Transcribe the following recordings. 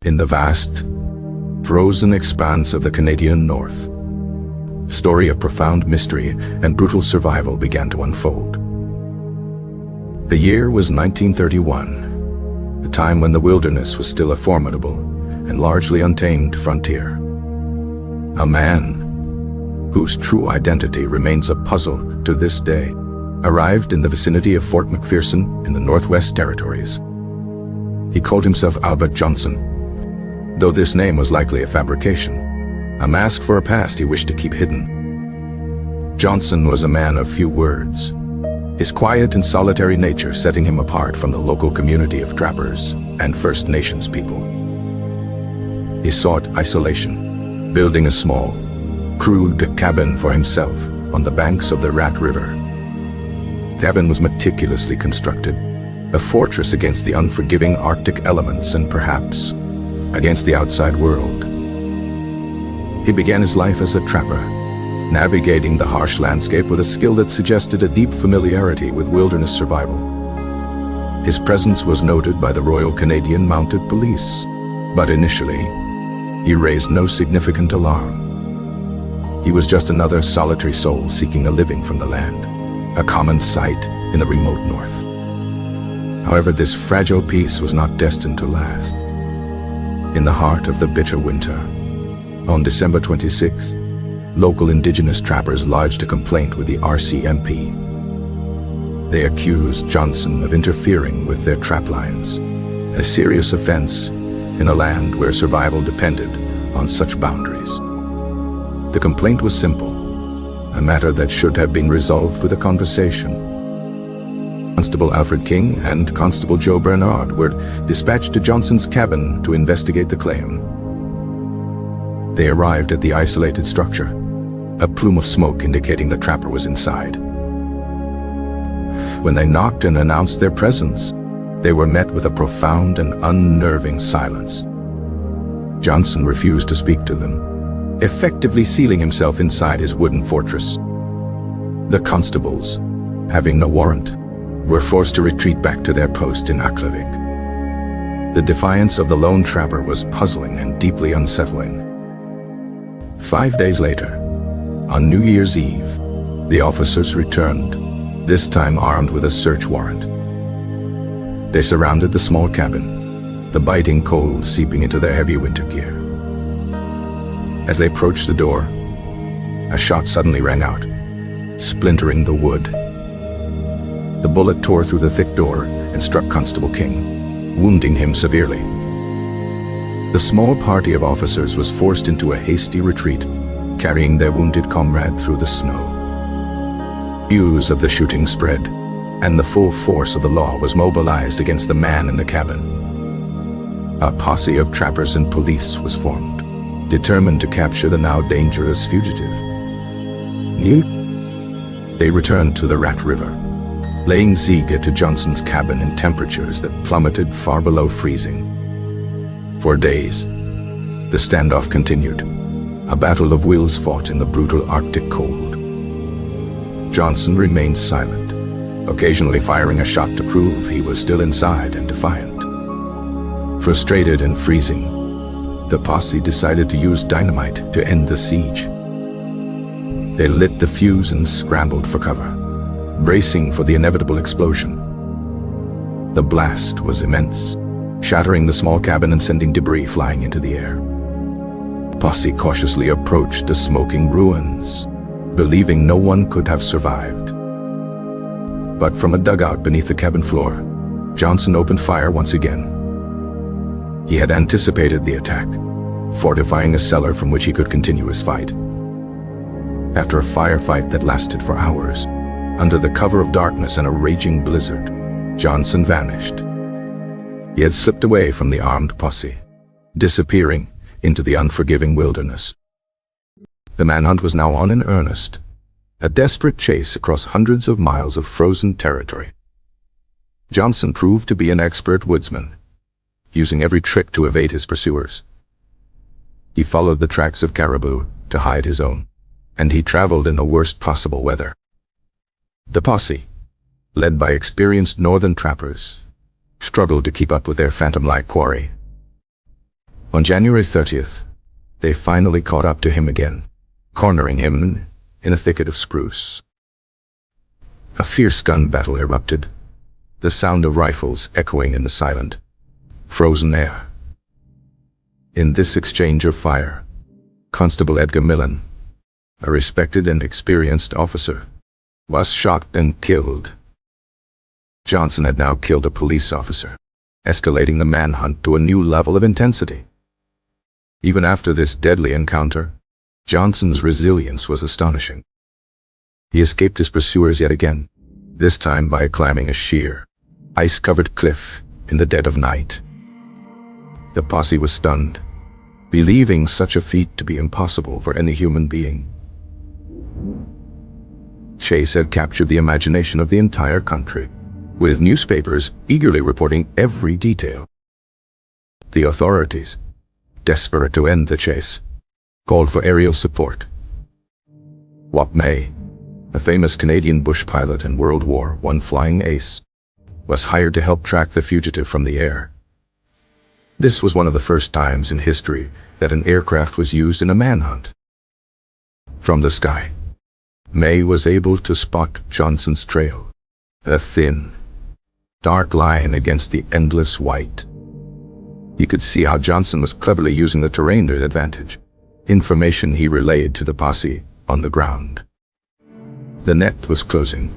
In the vast, frozen expanse of the Canadian North, a story of profound mystery and brutal survival began to unfold. The year was 1931, a time when the wilderness was still a formidable and largely untamed frontier. A man, whose true identity remains a puzzle to this day, arrived in the vicinity of Fort McPherson in the Northwest Territories. He called himself Albert Johnson, though this name was likely a fabrication, a mask for a past he wished to keep hidden. Johnson was a man of few words, his quiet and solitary nature setting him apart from the local community of trappers and First Nations people. He sought isolation, building a small, crude cabin for himself on the banks of the Rat River. The cabin was meticulously constructed, a fortress against the unforgiving Arctic elements and perhaps against the outside world. He began his life as a trapper, navigating the harsh landscape with a skill that suggested a deep familiarity with wilderness survival. His presence was noted by the Royal Canadian Mounted Police, but initially, he raised no significant alarm. He was just another solitary soul seeking a living from the land, a common sight in the remote north. However, this fragile peace was not destined to last. In the heart of the bitter winter, on December 26th, local indigenous trappers lodged a complaint with the RCMP. They accused Johnson of interfering with their trap lines, a serious offense in a land where survival depended on such boundaries. The complaint was simple, a matter that should have been resolved with a conversation. Constable Alfred King and Constable Joe Bernard were dispatched to Johnson's cabin to investigate the claim. They arrived at the isolated structure, a plume of smoke indicating the trapper was inside. When they knocked and announced their presence, they were met with a profound and unnerving silence. Johnson refused to speak to them, effectively sealing himself inside his wooden fortress. The constables, having no warrant, were forced to retreat back to their post in Aklavik. The defiance of the lone trapper was puzzling and deeply unsettling. 5 days later, on New Year's Eve, the officers returned, this time armed with a search warrant. They surrounded the small cabin, the biting cold seeping into their heavy winter gear. As they approached the door, a shot suddenly rang out, splintering the wood. The bullet tore through the thick door and struck Constable King, wounding him severely. The small party of officers was forced into a hasty retreat, carrying their wounded comrade through the snow. News of the shooting spread, and the full force of the law was mobilized against the man in the cabin. A posse of trappers and police was formed, determined to capture the now dangerous fugitive. They returned to the Rat River, laying siege to Johnson's cabin in temperatures that plummeted far below freezing. For days, the standoff continued, a battle of wills fought in the brutal Arctic cold. Johnson remained silent, occasionally firing a shot to prove he was still inside and defiant. Frustrated and freezing, the posse decided to use dynamite to end the siege. They lit the fuse and scrambled for cover, bracing for the inevitable explosion. The blast was immense, shattering the small cabin and sending debris flying into the air. The posse cautiously approached the smoking ruins, believing no one could have survived. But from a dugout beneath the cabin floor, Johnson opened fire once again. He had anticipated the attack, fortifying a cellar from which he could continue his fight. After a firefight that lasted for hours, under the cover of darkness and a raging blizzard, Johnson vanished. He had slipped away from the armed posse, disappearing into the unforgiving wilderness. The manhunt was now on in earnest, a desperate chase across hundreds of miles of frozen territory. Johnson proved to be an expert woodsman, using every trick to evade his pursuers. He followed the tracks of caribou to hide his own, and he traveled in the worst possible weather. The posse, led by experienced northern trappers, struggled to keep up with their phantom-like quarry. On January 30th, they finally caught up to him again, cornering him in a thicket of spruce. A fierce gun battle erupted, the sound of rifles echoing in the silent, frozen air. In this exchange of fire, Constable Edgar Millen, a respected and experienced officer, was shot and killed. Johnson had now killed a police officer, escalating the manhunt to a new level of intensity. Even after this deadly encounter, Johnson's resilience was astonishing. He escaped his pursuers yet again, this time by climbing a sheer, ice-covered cliff in the dead of night. The posse was stunned, believing such a feat to be impossible for any human being. Chase had captured the imagination of the entire country, with newspapers eagerly reporting every detail. The authorities, desperate to end the chase, called for aerial support. Wap May, a famous Canadian bush pilot and World War I flying ace, was hired to help track the fugitive from the air. This was one of the first times in history that an aircraft was used in a manhunt. From the sky, May was able to spot Johnson's trail, a thin, dark line against the endless white. He could see how Johnson was cleverly using the terrain to his advantage, information he relayed to the posse on the ground. The net was closing,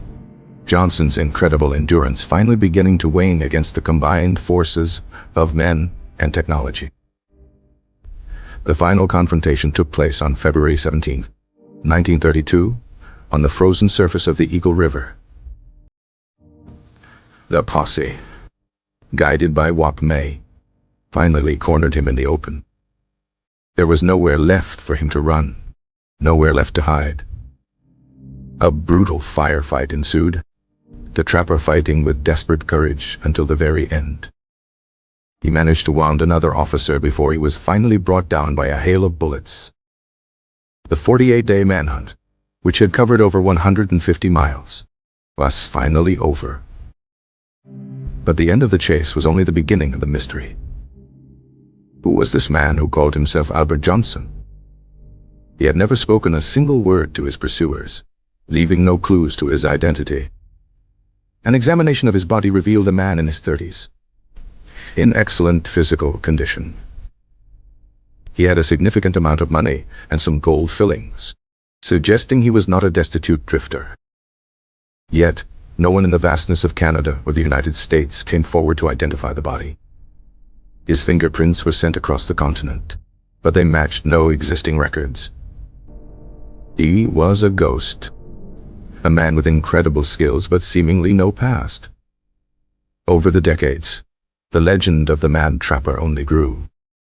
Johnson's incredible endurance finally beginning to wane against the combined forces of men and technology. The final confrontation took place on February 17, 1932, on the frozen surface of the Eagle River. The posse, guided by Wap May, finally cornered him in the open. There was nowhere left for him to run, nowhere left to hide. A brutal firefight ensued, the trapper fighting with desperate courage until the very end. He managed to wound another officer before he was finally brought down by a hail of bullets. The 48-day manhunt, which had covered over 150 miles, was finally over. But the end of the chase was only the beginning of the mystery. Who was this man who called himself Albert Johnson? He had never spoken a single word to his pursuers, leaving no clues to his identity. An examination of his body revealed a man in his 30s, in excellent physical condition. He had a significant amount of money and some gold fillings, suggesting he was not a destitute drifter. Yet, no one in the vastness of Canada or the United States came forward to identify the body. His fingerprints were sent across the continent, but they matched no existing records. He was a ghost, a man with incredible skills but seemingly no past. Over the decades, the legend of the mad trapper only grew,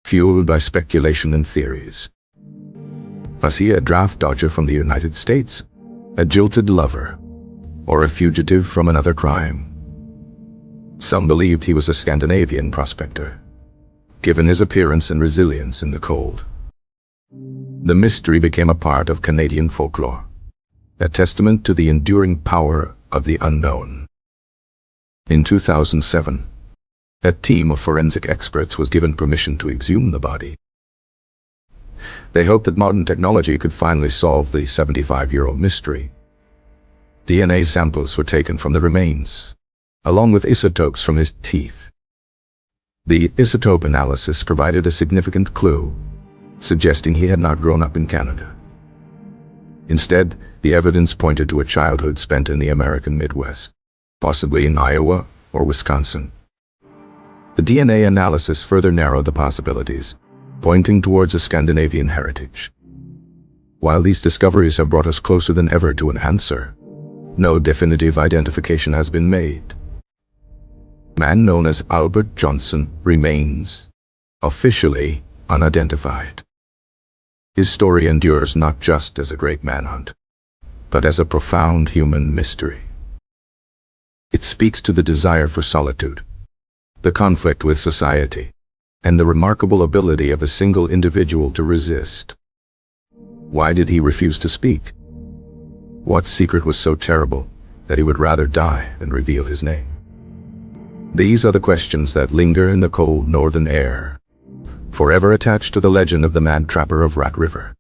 fueled by speculation and theories. Was he a draft dodger from the United States, a jilted lover, or a fugitive from another crime? Some believed he was a Scandinavian prospector, given his appearance and resilience in the cold. The mystery became a part of Canadian folklore, a testament to the enduring power of the unknown. In 2007, a team of forensic experts was given permission to exhume the body. They hoped that modern technology could finally solve the 75-year-old mystery. DNA samples were taken from the remains, along with isotopes from his teeth. The isotope analysis provided a significant clue, suggesting he had not grown up in Canada. Instead, the evidence pointed to a childhood spent in the American Midwest, possibly in Iowa or Wisconsin. The DNA analysis further narrowed the possibilities, pointing towards a Scandinavian heritage. While these discoveries have brought us closer than ever to an answer, no definitive identification has been made. Man known as Albert Johnson remains officially unidentified. His story endures not just as a great manhunt, but as a profound human mystery. It speaks to the desire for solitude, the conflict with society, and the remarkable ability of a single individual to resist. Why did he refuse to speak? What secret was so terrible that he would rather die than reveal his name. These are the questions that linger in the cold northern air, forever attached to the legend of the mad trapper of Rat River.